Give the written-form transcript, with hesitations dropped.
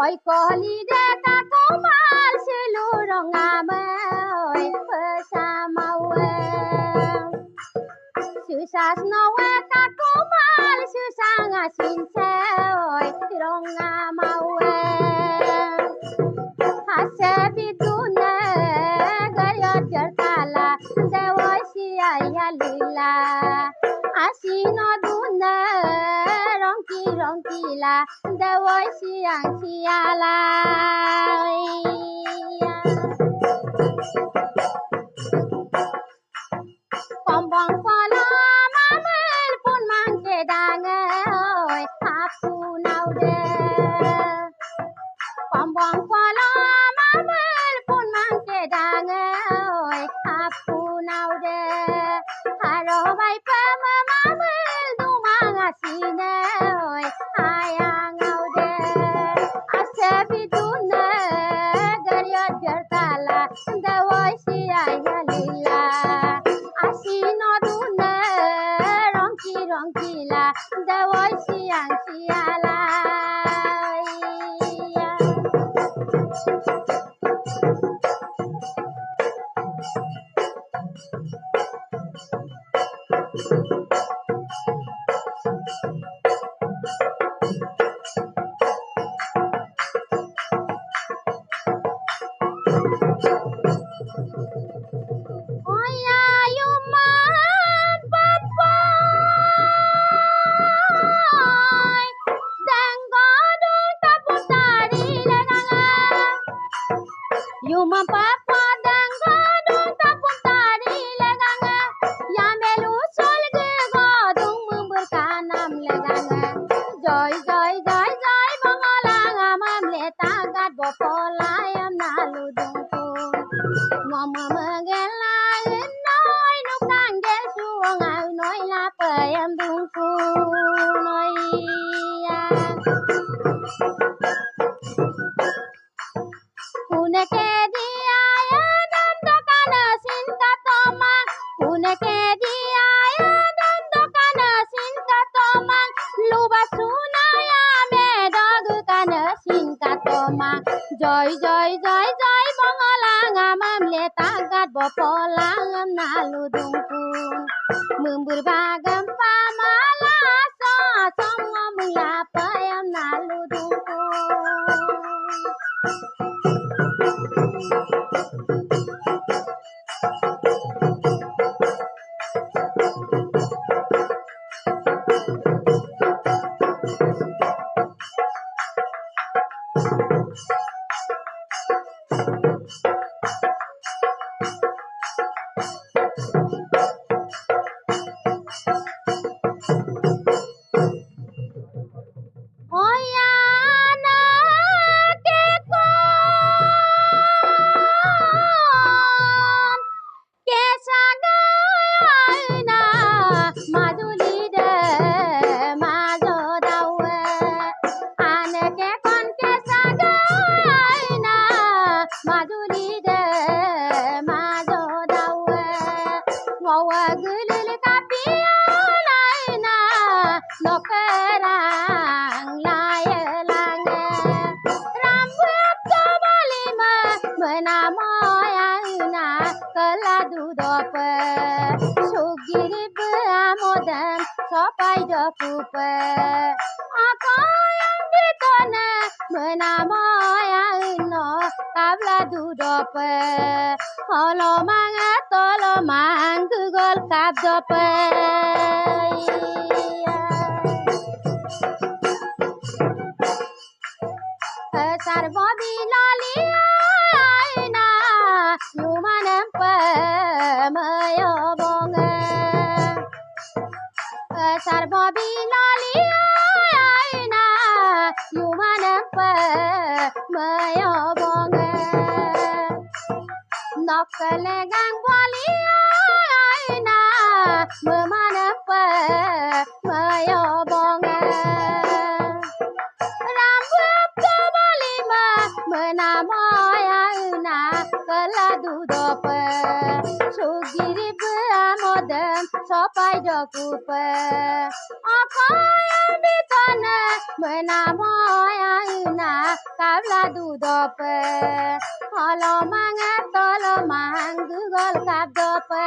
Oi kohli de ta komal seluruh ngamai pesamawe susah nawe ta komal susah ngasin oi rong ngamawe hasabiduna gayat jartala dewa sia lila asino duna rongki rongkila dewa siang siala kombong pala mamel pun mangke dangai aku naude kombong pala mamel pun mangke dangai aku naude haro bai pama mamel dumang asine ayang naude asabiduna garyat jartala dawai sia lila asino duna rongki rongkila dawai siang siala Yuma papa dangadung tapung tari leganga Yamelu solge godung memberkanam leganga Joy joy joy joy bangalang amam letagat bopolayam naludungku Mama mengelang noi nukang gesuang au noi lapayam dungku noi Uneke dia dan dokana sin katomang Uneke dia dan dokana sin katomang Luba sunaya medog kana sin katomang Joy joy joy joy bangalang amam letagat bopolang naludungku Memberbagam pamala so songom lapayam naludungku Sopai dokupe, aku yang ditone menamoya ino kabla dudope, holo mangat tolo mang gugol kabdope. Sarvo bilali aina yumanem pe mayo bonge. Sarvo bilali aina yumanem pe mayo bonge. Nokle gang boli aina yumanem pe mayo bonge. Menamoya una keladu dope sugiri beramodem sopai kupe akoyar bitone mena moya ina kabla dudope holo mang dugol kabdope